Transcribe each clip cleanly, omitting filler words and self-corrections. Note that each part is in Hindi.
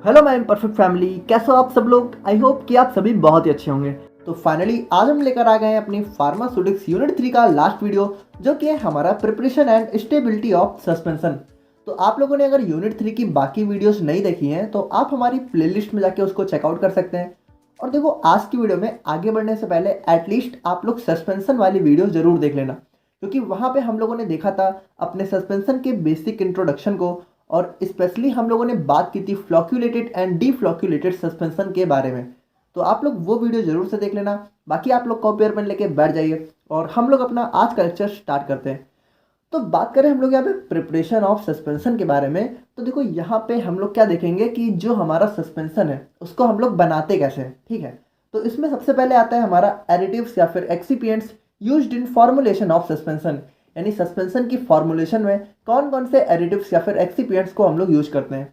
हेलो माय परफेक्ट फैमिली, कैसे हो आप सब लोग। आई होप कि आप सभी बहुत ही अच्छे होंगे। तो फाइनली आज हम लेकर आ गए हैं अपनी फार्मास्यूटिक्स यूनिट 3 का लास्ट वीडियो, जो कि है हमारा preparation and stability of suspension. तो आप लोगों ने अगर यूनिट 3 की बाकी वीडियोस नहीं देखी हैं तो आप हमारी प्लेलिस्ट में जाके उसको चेकआउट कर सकते हैं। और देखो, आज की वीडियो में आगे बढ़ने से पहले एटलीस्ट आप लोग सस्पेंशन वाली वीडियो जरूर देख लेना, क्योंकि वहाँ पे हम लोगों ने देखा था अपने सस्पेंशन के बेसिक इंट्रोडक्शन को, और स्पेशली हम लोगों ने बात की थी फ्लॉक्यूलेटेड एंड डीफ्लॉक्यूलेटेड सस्पेंशन के बारे में। तो आप लोग वो वीडियो जरूर से देख लेना। बाकी आप लोग कॉपी और पेन लेके बैठ जाइए और हम लोग अपना आज का लेक्चर स्टार्ट करते हैं। तो बात करें हम लोग यहाँ पे प्रिपरेशन ऑफ सस्पेंशन के बारे में, तो देखो यहाँ पे हम लोग क्या देखेंगे कि जो हमारा सस्पेंशन है उसको हम लोग बनाते कैसे हैं। ठीक है, तो इसमें सबसे पहले आता है हमारा एडिटिव्स या फिर excipients used in formulation of suspension. यानी सस्पेंशन की फॉर्मुलेशन में कौन कौन से एडिटिव्स या फिर एक्सिपिएंट्स को हम लोग यूज करते हैं।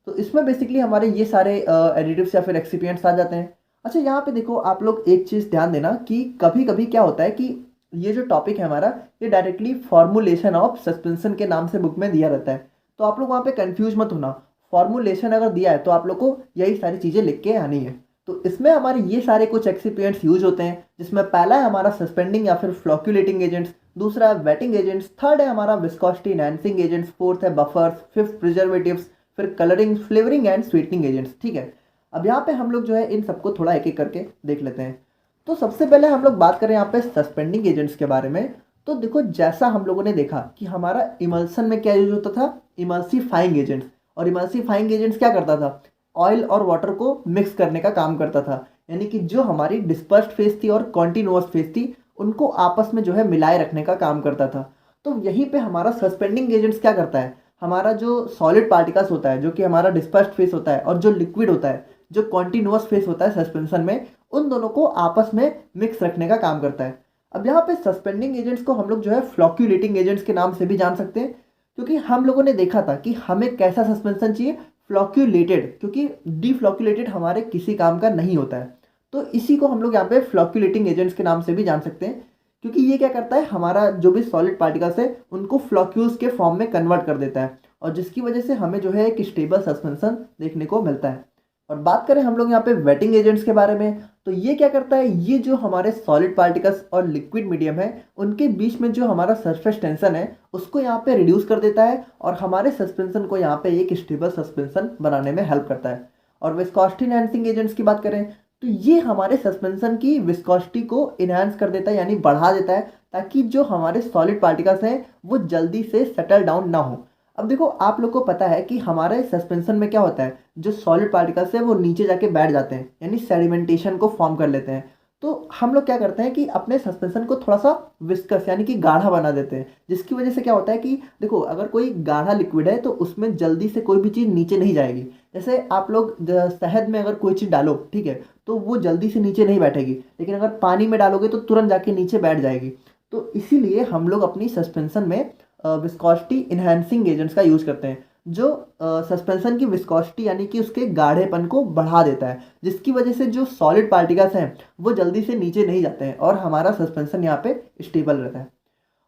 तो इसमें बेसिकली हमारे ये सारे एडिटिव्स या फिर एक्सिपिएंट्स आ जाते हैं। अच्छा, यहाँ पे देखो आप लोग एक चीज़ ध्यान देना कि कभी कभी क्या होता है कि ये जो टॉपिक है हमारा, ये डायरेक्टली फॉर्मुलेशन ऑफ सस्पेंशन के नाम से बुक में दिया रहता है। तो आप लोग वहाँ पे कंफ्यूज मत होना। फॉर्मुलेशन अगर दिया है तो आप लोग को यही सारी चीज़ें लिख के आनी है। तो इसमें हमारे ये सारे कुछ एक्सिपिएंट्स यूज होते हैं, जिसमें पहला है हमारा सस्पेंडिंग या फिर फ्लॉक्यूलेटिंग एजेंट्स, दूसरा है वेटिंग एजेंट्स, थर्ड है हमारा विस्कोसिटी एनहांसिंग एजेंट्स, फोर्थ है बफर्स, फिफ्थ प्रिजर्वेटिव्स, फिर colouring, flavouring and sweetening agents. ठीक है, अब यहाँ पे हम लोग जो है इन सबको थोड़ा एक एक करके देख लेते हैं। तो सबसे पहले हम लोग बात करें यहाँ पे सस्पेंडिंग एजेंट्स के बारे में। तो देखो, जैसा हम लोगों ने देखा कि हमारा इमल्सन में क्या यूज होता था, इमल्सीफाइंग एजेंट्स। और इमल्सीफाइंग एजेंट्स क्या करता था, ऑयल और वाटर को मिक्स करने का काम करता था। यानी कि जो हमारी डिस्पर्स्ड फेज थी और कॉन्टिन्यूअस फेज थी, उनको आपस में जो है मिलाए रखने का काम करता था। तो यहीं पे हमारा सस्पेंडिंग एजेंट्स क्या करता है, हमारा जो सॉलिड पार्टिकल्स होता है, जो कि हमारा डिस्पर्स्ड फेस होता है, और जो लिक्विड होता है, जो कॉन्टिन्यूअस फेस होता है सस्पेंशन में, उन दोनों को आपस में मिक्स रखने का काम करता है। अब यहाँ पे सस्पेंडिंग एजेंट्स को हम लोग जो है फ्लॉक्यूलेटिंग एजेंट्स के नाम से भी जान सकते हैं, क्योंकि हम लोगों ने देखा था कि हमें कैसा सस्पेंशन चाहिए, फ्लॉक्यूलेटेड, क्योंकि डीफ्लॉक्यूलेटेड हमारे किसी काम का नहीं होता है। तो इसी को हम लोग यहाँ पे फ्लॉक्यूलेटिंग एजेंट्स के नाम से भी जान सकते हैं, क्योंकि ये क्या करता है, हमारा जो भी सॉलिड पार्टिकल्स है उनको फ्लॉक्यूल्स के फॉर्म में कन्वर्ट कर देता है, और जिसकी वजह से हमें जो है एक स्टेबल सस्पेंशन देखने को मिलता है। और बात करें हम लोग यहाँ पे वेटिंग एजेंट्स के बारे में, तो ये क्या करता है, ये जो हमारे सॉलिड पार्टिकल्स और लिक्विड मीडियम है उनके बीच में जो हमारा सरफेस टेंशन है उसको यहाँ पे रिड्यूस कर देता है, और हमारे सस्पेंशन को यहाँ पे एक स्टेबल सस्पेंशन बनाने में हेल्प करता है। और विस्कोसिटी एनहांसिंग एजेंट्स की बात करें तो ये हमारे सस्पेंशन की विस्कोसिटी को इनहांस कर देता है, यानी बढ़ा देता है, ताकि जो हमारे सॉलिड पार्टिकल्स हैं वो जल्दी से सेटल डाउन ना हो। अब देखो, आप लोग को पता है कि हमारे सस्पेंशन में क्या होता है, जो सॉलिड पार्टिकल्स है वो नीचे जाके बैठ जाते हैं, यानी सेडिमेंटेशन को फॉर्म कर लेते हैं। तो हम लोग क्या करते हैं कि अपने सस्पेंशन को थोड़ा सा विस्कस यानी कि गाढ़ा बना देते हैं, जिसकी वजह से क्या होता है कि देखो, अगर कोई गाढ़ा लिक्विड है तो उसमें जल्दी से कोई भी चीज़ नीचे नहीं जाएगी। जैसे आप लोग शहद में अगर कोई चीज़ डालो, ठीक है, तो वो जल्दी से नीचे नहीं बैठेगी, लेकिन अगर पानी में डालोगे तो तुरंत जाके नीचे बैठ जाएगी। तो इसीलिए हम लोग अपनी सस्पेंशन में विस्कोसिटी इनहांसिंग एजेंट्स का यूज करते हैं, जो सस्पेंशन की विस्कोसिटी यानी कि उसके गाढ़ेपन को बढ़ा देता है, जिसकी वजह से जो सॉलिड पार्टिकल्स हैं वो जल्दी से नीचे नहीं जाते हैं और हमारा सस्पेंशन यहाँ पे स्टेबल रहता है।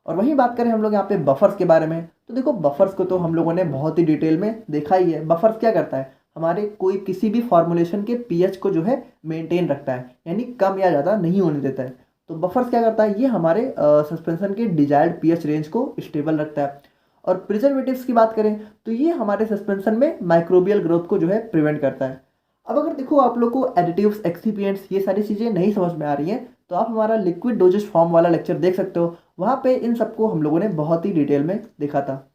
और वहीं बात करें हम लोग यहाँ पे बफर्स के बारे में, तो देखो, बफर्स को तो हम लोगों ने बहुत ही डिटेल में देखा ही है। बफर्स क्या करता है, हमारे कोई किसी भी फॉर्मुलेशन के पीएच को जो है मेंटेन रखता है, यानी कम या ज़्यादा नहीं होने देता है। तो बफर्स क्या करता है, ये हमारे सस्पेंशन के डिजायर्ड पीएच रेंज को स्टेबल रखता है। और प्रिजर्वेटिव्स की बात करें तो ये हमारे सस्पेंशन में माइक्रोबियल ग्रोथ को जो है प्रिवेंट करता है। अब अगर देखो आप लोग को एडिटिव्स, एक्सिपिएंट्स, ये सारी चीज़ें नहीं समझ में आ रही हैं, तो आप हमारा लिक्विड डोजेस फॉर्म वाला लेक्चर देख सकते हो, वहाँ पे इन सबको हम लोगों ने बहुत ही डिटेल में देखा था।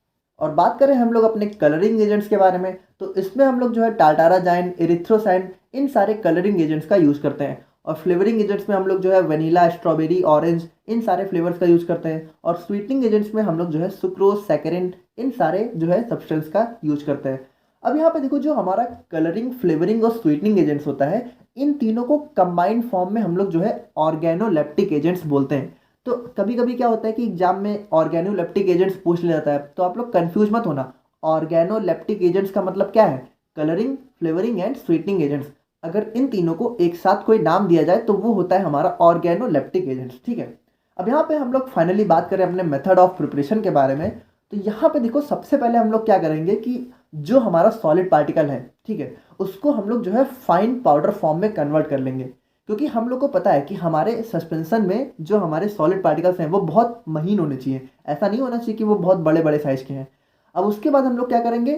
और बात करें हम लोग अपने कलरिंग एजेंट्स के बारे में, तो इसमें हम लोग जो है टाल्टाराजाइन, एरिथ्रोसाइन, इन सारे कलरिंग एजेंट्स का यूज़ करते हैं। और फ्लेवरिंग एजेंट्स में हम लोग जो है वनीला, स्ट्रॉबेरी, ऑरेंज, इन सारे फ्लेवर्स का यूज़ करते हैं। और स्वीटनिंग एजेंट्स में हम लोग जो है सुक्रोज, सैकरिन, इन सारे जो है सब्सटेंस का यूज करते हैं। अब यहाँ पे देखो, जो हमारा कलरिंग, फ्लेवरिंग और स्वीटनिंग एजेंट्स होता है, इन तीनों को कंबाइंड फॉर्म में हम लोग जो है ऑर्गेनोलेप्टिक एजेंट्स बोलते हैं। तो कभी कभी क्या होता है कि एग्जाम में ऑर्गेनोलेप्टिक एजेंट्स पूछ लिया जाता है, तो आप लोग कंफ्यूज मत होना। ऑर्गेनोलेप्टिक एजेंट्स का मतलब क्या है, colouring, flavouring and sweetening agents. अगर इन तीनों को एक साथ कोई नाम दिया जाए तो वो होता है हमारा ऑर्गेनोलेप्टिक एजेंट्स। ठीक है, अब यहाँ पे हम लोग फाइनली बात करें अपने मेथड ऑफ प्रिपरेशन के बारे में। तो यहाँ पे देखो, सबसे पहले हम लोग क्या करेंगे कि जो हमारा सॉलिड पार्टिकल है, ठीक है, उसको हम लोग जो है फाइन पाउडर फॉर्म में कन्वर्ट कर लेंगे। क्योंकि हम लोग को पता है कि हमारे सस्पेंशन में जो हमारे सॉलिड पार्टिकल्स हैं वो बहुत महीन होने चाहिए, ऐसा नहीं होना चाहिए कि वो बहुत बड़े बड़े साइज के हैं। अब उसके बाद हम लोग क्या करेंगे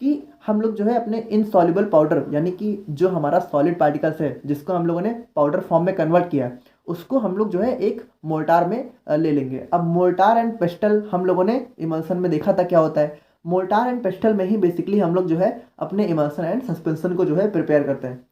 कि हम लोग जो है अपने इनसॉल्युबल पाउडर, यानी कि जो हमारा सॉलिड पार्टिकल्स है जिसको हम लोगों ने पाउडर फॉर्म में कन्वर्ट किया है, उसको हम लोग जो है एक मोर्टार में ले लेंगे। अब मोर्टार एंड पेस्टल हम लोगों ने इमल्सन में देखा था क्या होता है। मोर्टार एंड पेस्टल में ही बेसिकली हम लोग जो है अपने इमल्सन एंड सस्पेंशन को जो है प्रिपेयर करते हैं।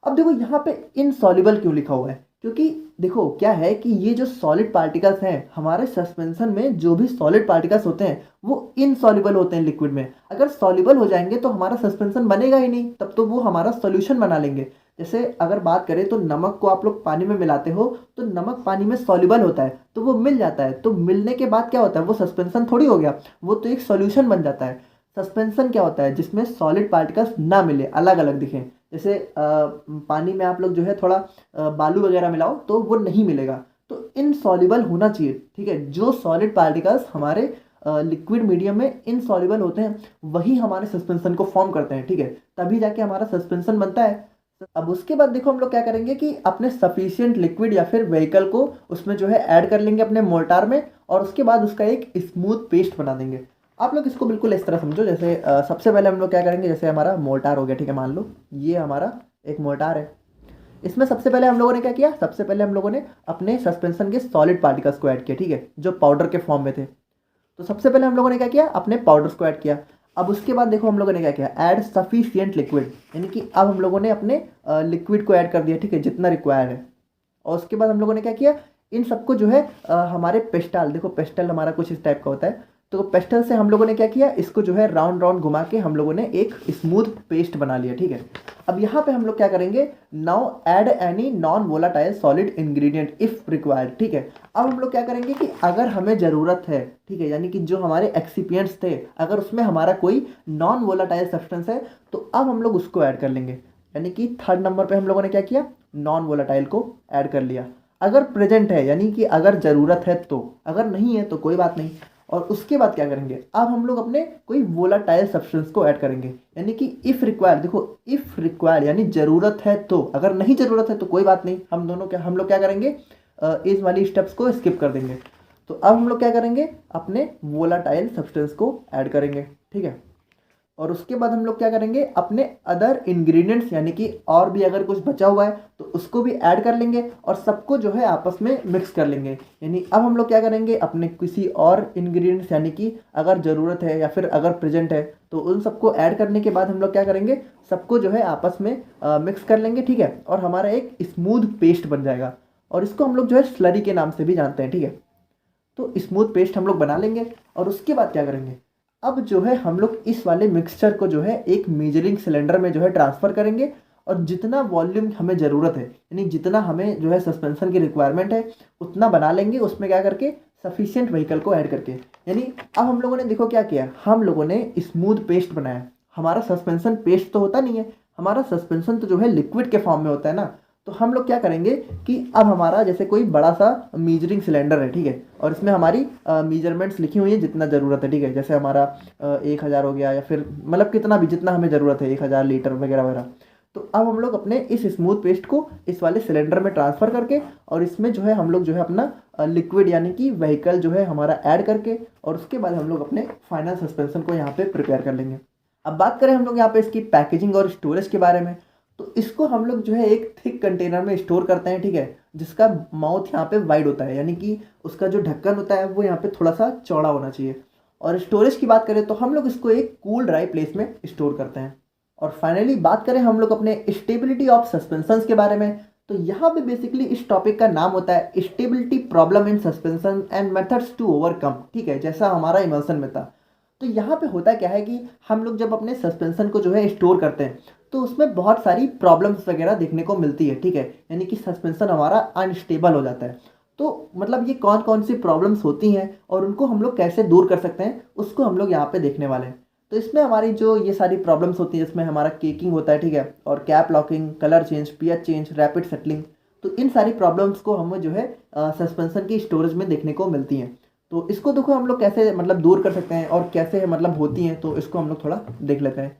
अब देखो यहाँ पे इनसॉल्युबल क्यों लिखा हुआ है, क्योंकि देखो क्या है कि ये जो सॉलिड पार्टिकल्स हैं हमारे सस्पेंशन में, जो भी सॉलिड पार्टिकल्स होते हैं वो इनसॉल्युबल होते हैं लिक्विड में। अगर सॉल्युबल हो जाएंगे तो हमारा सस्पेंशन बनेगा ही नहीं, तब तो वो हमारा सॉल्यूशन बना लेंगे। जैसे अगर बात करें तो नमक को आप लोग पानी में मिलाते हो तो नमक पानी में सॉल्युबल होता है तो वो मिल जाता है, तो मिलने के बाद क्या होता है, वो सस्पेंशन थोड़ी हो गया, वो तो एक सॉल्यूशन बन जाता है। सस्पेंशन क्या होता है, जिसमें सॉलिड पार्टिकल्स ना मिले, अलग अलग दिखें। जैसे पानी में आप लोग जो है थोड़ा बालू वगैरह मिलाओ तो वो नहीं मिलेगा, तो इनसॉल्युबल होना चाहिए, ठीक है। जो सॉलिड पार्टिकल्स हमारे लिक्विड मीडियम में इनसॉल्युबल होते हैं वही हमारे सस्पेंशन को फॉर्म करते हैं, ठीक है, तभी जाके हमारा सस्पेंशन बनता है। अब उसके बाद देखो हम लोग क्या करेंगे कि अपने सफिशिएंट लिक्विड या फिर व्हीकल को उसमें जो है ऐड कर लेंगे अपने मोर्टार में, और उसके बाद उसका एक स्मूथ पेस्ट बना देंगे। आप लोग इसको बिल्कुल इस तरह समझो, जैसे सबसे पहले हम लोग क्या करेंगे, जैसे हमारा मोर्टार हो गया, ठीक है, मान लो ये हमारा एक मोर्टार है। इसमें सबसे पहले हम लोगों ने क्या किया, सबसे पहले हम लोगों ने अपने सस्पेंशन के सॉलिड पार्टिकल्स को ऐड किया, ठीक है, जो पाउडर के फॉर्म में थे। तो सबसे पहले हम लोगों ने क्या किया, अपने पाउडर्स को ऐड किया। अब उसके बाद देखो हम लोगों ने क्या किया, ऐड सफिशिएंट लिक्विड, यानी कि अब हम लोगों ने अपने लिक्विड को ऐड कर दिया, ठीक है, जितना रिक्वायर्ड है। और उसके बाद हम लोगों ने क्या किया, इन सबको जो है हमारे पेस्टल, देखो पेस्टल हमारा कुछ इस टाइप का होता है, तो पेस्टल से हम लोगों ने क्या किया, इसको जो है राउंड राउंड घुमा के हम लोगों ने एक स्मूथ पेस्ट बना लिया, ठीक है। अब यहाँ पे हम लोग क्या करेंगे, now add any non volatile solid ingredient if required, ठीक है। अब हम लोग क्या करेंगे कि अगर हमें ज़रूरत है, ठीक है, यानी कि जो हमारे एक्सिपिएंट्स थे अगर उसमें हमारा कोई नॉन वोलाटाइल सब्सटेंस है तो अब हम लोग उसको ऐड कर लेंगे। यानी कि थर्ड नंबर पे हम लोगों ने क्या किया, नॉन वोलाटाइल को ऐड कर लिया। अगर प्रेजेंट है यानी कि अगर ज़रूरत है तो, अगर नहीं है तो कोई बात नहीं। और उसके बाद क्या करेंगे, अब हम लोग अपने कोई वोलाटाइल सब्सटेंस को ऐड करेंगे, यानी कि इफ़ रिक्वायर्ड, देखो इफ़ रिक्वायर्ड यानी ज़रूरत है तो, अगर नहीं ज़रूरत है तो कोई बात नहीं, हम लोग क्या करेंगे, इस वाली स्टेप्स को स्किप कर देंगे। तो अब हम लोग क्या करेंगे, अपने वोलाटाइल सब्सटेंस को ऐड करेंगे, ठीक है। और उसके बाद हम लोग क्या करेंगे, अपने अदर इंग्रेडिएंट्स, यानी कि और भी अगर कुछ बचा हुआ है तो उसको भी ऐड कर लेंगे और सबको जो है आपस में मिक्स कर लेंगे। यानी अब हम लोग क्या करेंगे, अपने किसी और इंग्रेडिएंट्स, यानी कि अगर ज़रूरत है या फिर अगर प्रेजेंट है तो उन सबको ऐड करने के बाद हम लोग क्या करेंगे, सबको जो है आपस में मिक्स कर लेंगे, ठीक है। और हमारा एक स्मूथ पेस्ट बन जाएगा, और इसको हम लोग जो है स्लरी के नाम से भी जानते हैं, ठीक है। तो स्मूथ पेस्ट हम लोग बना लेंगे। और उसके बाद क्या करेंगे, अब जो है हम लोग इस वाले मिक्सचर को जो है एक मेजरिंग सिलेंडर में जो है ट्रांसफ़र करेंगे, और जितना वॉल्यूम हमें ज़रूरत है, यानी जितना हमें जो है सस्पेंशन की रिक्वायरमेंट है उतना बना लेंगे, उसमें क्या करके सफिशिएंट व्हीकल को ऐड करके। यानी अब हम लोगों ने देखो क्या किया, हम लोगों ने स्मूथ पेस्ट बनाया। हमारा सस्पेंशन पेस्ट तो होता नहीं है, हमारा सस्पेंशन तो जो है लिक्विड के फॉर्म में होता है ना। तो हम लोग क्या करेंगे कि अब हमारा जैसे कोई बड़ा सा मीजरिंग सिलेंडर है, ठीक है, और इसमें हमारी मीजरमेंट्स लिखी हुई है जितना ज़रूरत है, ठीक है, जैसे हमारा 1000 हो गया या फिर मतलब कितना भी, जितना हमें ज़रूरत है, 1000 लीटर वगैरह वगैरह। तो अब हम लोग अपने इस स्मूथ पेस्ट को इस वाले सिलेंडर में ट्रांसफ़र करके, और इसमें जो है हम लोग जो है अपना लिक्विड यानी कि व्हीकल जो है हमारा ऐड करके, और उसके बाद हम लोग अपने फाइनल सस्पेंशन को यहाँ पे प्रिपेयर कर लेंगे। अब बात करें हम लोग यहाँ पे इसकी पैकेजिंग और स्टोरेज के बारे में, तो इसको हम लोग जो है एक थिक कंटेनर में स्टोर करते हैं, ठीक है, जिसका माउथ यहाँ पे वाइड होता है, यानी कि उसका जो ढक्कन होता है वो यहाँ पे थोड़ा सा चौड़ा होना चाहिए। और स्टोरेज की बात करें तो हम लोग इसको एक कूल ड्राई प्लेस में स्टोर करते हैं। और फाइनली बात करें हम लोग अपने स्टेबिलिटी ऑफ सस्पेंशंस के बारे में, तो यहाँ पे बेसिकली इस टॉपिक का नाम होता है stability problem in suspension and methods to overcome, ठीक है, जैसा हमारा इमल्सन में था। तो यहाँ पे होता क्या है कि हम लोग जब अपने सस्पेंशन को जो है स्टोर करते हैं तो उसमें बहुत सारी प्रॉब्लम्स वगैरह देखने को मिलती है, ठीक है, यानी कि सस्पेंशन हमारा अनस्टेबल हो जाता है। तो मतलब ये कौन कौन सी प्रॉब्लम्स होती हैं और उनको हम लोग कैसे दूर कर सकते हैं उसको हम लोग यहाँ पे देखने वाले हैं। तो इसमें हमारी जो ये सारी प्रॉब्लम्स होती हैं, इसमें हमारा केकिंग होता है, ठीक है, और cap locking, colour change, pH change, rapid settling. तो इन सारी प्रॉब्लम्स को हमें जो है सस्पेंशन की स्टोरेज में देखने को मिलती हैं। तो इसको देखो हम लोग कैसे मतलब दूर कर सकते हैं और कैसे मतलब होती हैं, तो इसको हम लोग थोड़ा देख लेते हैं।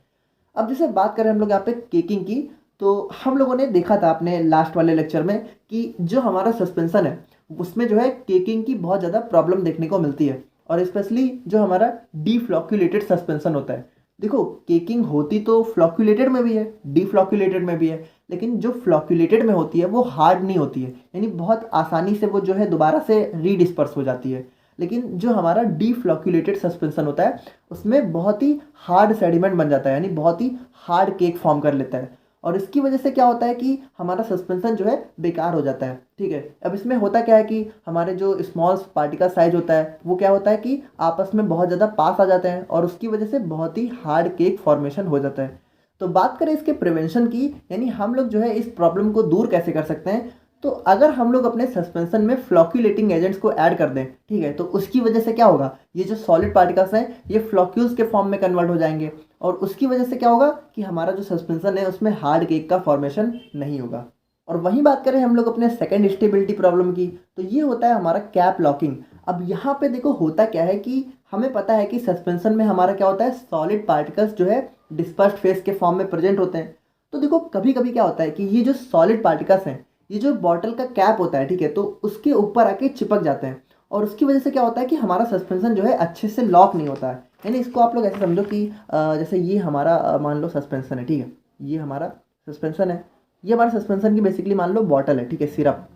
अब जैसे बात करें हम लोग यहाँ पे केकिंग की, तो हम लोगों ने देखा था अपने लास्ट वाले लेक्चर में कि जो हमारा सस्पेंशन है उसमें जो है केकिंग की बहुत ज़्यादा प्रॉब्लम देखने को मिलती है, और स्पेशली जो हमारा डीफ्लॉक्यूलेटेड सस्पेंशन होता है। देखो केकिंग होती तो फ्लॉक्यूलेटेड में भी है, डीफ्लॉक्यूलेटेड में भी है, लेकिन जो फ्लॉक्यूलेटेड में होती है वो हार्ड नहीं होती है, यानी बहुत आसानी से वो जो है दोबारा से रीडिस्पर्स हो जाती है। लेकिन जो हमारा डीफ्लॉक्यूलेटेड सस्पेंशन होता है उसमें बहुत ही हार्ड सेडिमेंट बन जाता है, यानी बहुत ही हार्ड केक फॉर्म कर लेता है, और इसकी वजह से क्या होता है कि हमारा सस्पेंशन जो है बेकार हो जाता है। ठीक है, अब इसमें होता क्या है कि हमारे जो स्मॉल पार्टिकल साइज होता है वो क्या होता है कि आपस में बहुत ज़्यादा पास आ जाते हैं, और उसकी वजह से बहुत ही हार्ड केक फॉर्मेशन हो जाता है। तो बात करें इसके प्रिवेंशन की, यानी हम लोग जो है इस प्रॉब्लम को दूर कैसे कर सकते हैं, तो अगर हम लोग अपने सस्पेंशन में फ्लॉक्यूलेटिंग एजेंट्स को ऐड कर दें, ठीक है, तो उसकी वजह से क्या होगा, ये जो सॉलिड पार्टिकल्स हैं ये फ्लॉक्यूल्स के फॉर्म में कन्वर्ट हो जाएंगे, और उसकी वजह से क्या होगा कि हमारा जो सस्पेंशन है उसमें हार्ड केक का फॉर्मेशन नहीं होगा। और वहीं बात करें हम लोग अपने सेकेंड स्टेबिलिटी प्रॉब्लम की, तो ये होता है हमारा कैप लॉकिंग। अब यहाँ पे देखो होता क्या है कि हमें पता है कि सस्पेंशन में हमारा क्या होता है, सॉलिड पार्टिकल्स जो है डिस्पर्स्ड फेस के फॉर्म में प्रेजेंट होते हैं। तो देखो कभी कभी क्या होता है कि ये जो सॉलिड पार्टिकल्स हैं, ये जो बॉटल का कैप होता है, ठीक है, तो उसके ऊपर आके चिपक जाते हैं, और उसकी वजह से क्या होता है कि हमारा सस्पेंशन जो है अच्छे से लॉक नहीं होता है। यानी इसको आप लोग ऐसे समझो कि जैसे ये हमारा मान लो सस्पेंशन है, ठीक है, ये हमारा सस्पेंशन है, ये हमारा सस्पेंशन की बेसिकली मान लो बॉटल है, ठीक है, सिरप।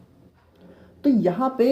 तो यहाँ पे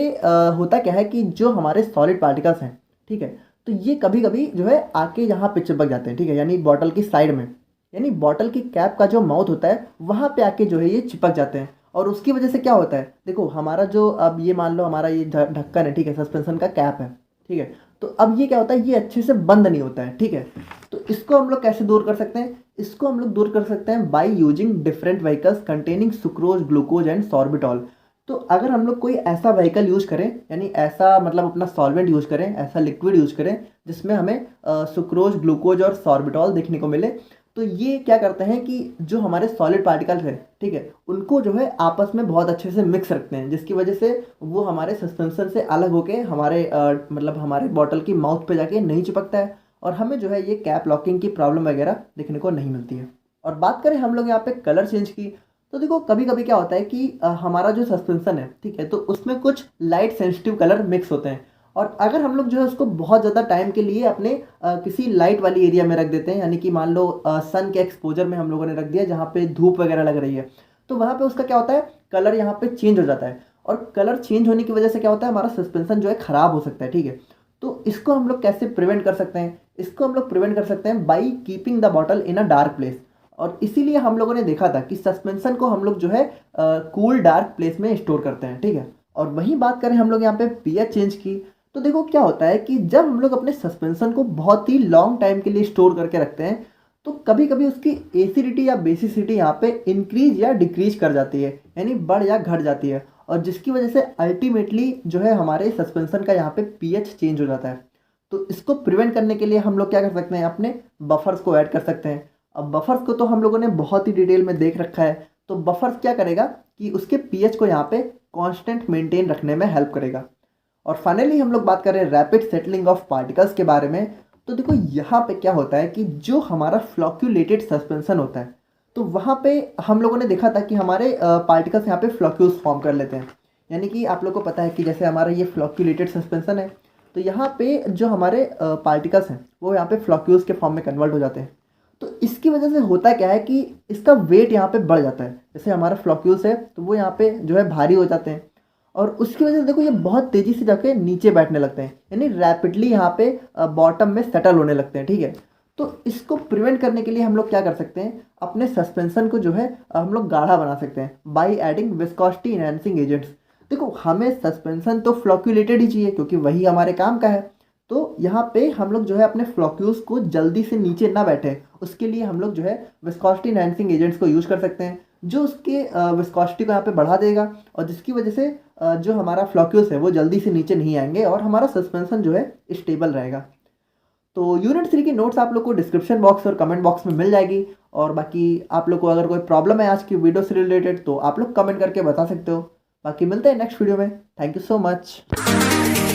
होता क्या है कि जो हमारे सॉलिड पार्टिकल्स हैं, ठीक है, तो ये कभी कभी जो है आके यहाँ पे चिपक जाते हैं, ठीक है, यानी बॉटल की साइड में, यानी बॉटल की कैप का जो माउथ होता है वहाँ पे आके जो है ये चिपक जाते हैं, और उसकी वजह से क्या होता है, देखो हमारा जो अब ये मान लो हमारा ये ढक्कन है, ठीक है, सस्पेंशन का कैप है, ठीक है, तो अब ये क्या होता है, ये अच्छे से बंद नहीं होता है, ठीक है। तो इसको हम लोग कैसे दूर कर सकते हैं, इसको हम लोग दूर कर सकते हैं by using different vehicles containing sucrose, glucose and sorbitol. तो अगर हम लोग कोई ऐसा व्हीकल यूज़ करें, यानी ऐसा मतलब अपना सॉल्वेंट यूज़ करें, ऐसा लिक्विड यूज़ करें जिसमें हमें सुक्रोज, ग्लूकोज और सॉर्बिटॉल देखने को मिले, तो ये क्या करते हैं कि जो हमारे सॉलिड पार्टिकल्स हैं, ठीक है, उनको जो है आपस में बहुत अच्छे से मिक्स रखते हैं, जिसकी वजह से वो हमारे सस्पेंशन से अलग होके हमारे मतलब हमारे बॉटल की माउथ पे जाके नहीं चिपकता है, और हमें जो है ये कैप लॉकिंग की प्रॉब्लम वगैरह देखने को नहीं मिलती है। और बात करें हम लोग यहाँ पे कलर चेंज की, तो देखो कभी कभी क्या होता है कि हमारा जो सस्पेंशन है, ठीक है, तो उसमें कुछ लाइट सेंसिटिव कलर मिक्स होते हैं, और अगर हम लोग जो है उसको बहुत ज़्यादा टाइम के लिए अपने किसी लाइट वाली एरिया में रख देते हैं, यानी कि मान लो सन के एक्सपोजर में हम लोगों ने रख दिया जहाँ पे धूप वगैरह लग रही है, तो वहाँ पे उसका क्या होता है, कलर यहाँ पे चेंज हो जाता है, और कलर चेंज होने की वजह से क्या होता है, हमारा सस्पेंशन जो है ख़राब हो सकता है, ठीक है। तो इसको हम लोग कैसे प्रिवेंट कर सकते हैं, इसको हम लोग प्रिवेंट कर सकते हैं by keeping the bottle in a dark place, और इसीलिए हम लोगों ने देखा था कि सस्पेंशन को हम लोग जो है कूल डार्क प्लेस में स्टोर करते हैं, ठीक है। और वहीं बात करें हम लोग यहाँ पे पीएच चेंज की, तो देखो क्या होता है कि जब हम लोग अपने सस्पेंशन को बहुत ही लॉन्ग टाइम के लिए स्टोर करके रखते हैं, तो कभी कभी उसकी एसिडिटी या बेसिसिटी यहाँ पे इंक्रीज या डिक्रीज कर जाती है, यानी बढ़ या घट जाती है, और जिसकी वजह से अल्टीमेटली जो है हमारे सस्पेंशन का यहाँ पे पीएच चेंज हो जाता है। तो इसको प्रिवेंट करने के लिए हम लोग क्या कर सकते हैं, अपने बफर्स को ऐड कर सकते हैं। अब बफर्स को तो हम लोगों ने बहुत ही डिटेल में देख रखा है, तो बफर्स क्या करेगा कि उसके पीएच को यहाँ पे कांस्टेंट मेंटेन रखने में हेल्प करेगा। और फाइनली हम लोग बात करें रैपिड सेटलिंग ऑफ पार्टिकल्स के बारे में, तो देखो यहाँ पे क्या होता है कि जो हमारा फ्लॉक्यूलेटेड सस्पेंशन होता है, तो वहाँ पे हम लोगों ने देखा था कि हमारे पार्टिकल्स यहाँ पे फ्लॉक्यूल्स फॉर्म कर लेते हैं, यानी कि आप लोग को पता है कि जैसे हमारा ये फ्लॉक्यूलेटेड सस्पेंशन है, तो यहाँ पे जो हमारे पार्टिकल्स हैं वो यहाँ पे फ्लॉक्यूल्स के फॉर्म में कन्वर्ट हो जाते हैं। तो इसकी वजह से होता क्या है कि इसका वेट यहाँ पे बढ़ जाता है, जैसे हमारा फ्लॉक्यूल्स है तो वो यहाँ पे जो है भारी हो जाते हैं, और उसकी वजह से देखो ये बहुत तेज़ी से जाके नीचे बैठने लगते हैं, यानी रैपिडली यहाँ पे बॉटम में सेटल होने लगते हैं, ठीक है। तो इसको प्रिवेंट करने के लिए हम लोग क्या कर सकते हैं, अपने सस्पेंशन को जो है हम लोग गाढ़ा बना सकते हैं by adding viscosity enhancing agents. देखो हमें सस्पेंशन तो फ्लॉक्यूलेटेड ही चाहिए क्योंकि वही हमारे काम का है, तो यहाँ पे हम लोग जो है अपने फ्लॉक्यूल्स को जल्दी से नीचे ना बैठे, उसके लिए हम लोग जो है विस्कोसिटी इनहैंसिंग एजेंट्स को यूज़ कर सकते हैं, जो उसके विस्कोसिटी को यहाँ पे बढ़ा देगा, और जिसकी वजह से जो हमारा फ्लॉक्यूल्स है वो जल्दी से नीचे नहीं आएंगे और हमारा सस्पेंशन जो है स्टेबल रहेगा। तो यूनिट 3 की नोट्स आप लोग को डिस्क्रिप्शन बॉक्स और कमेंट बॉक्स में मिल जाएगी, और बाकी आप लोग को अगर कोई प्रॉब्लम है आज की वीडियो से रिलेटेड तो आप लोग कमेंट करके बता सकते हो। बाकी मिलते हैं नेक्स्ट वीडियो में। Thank you so much.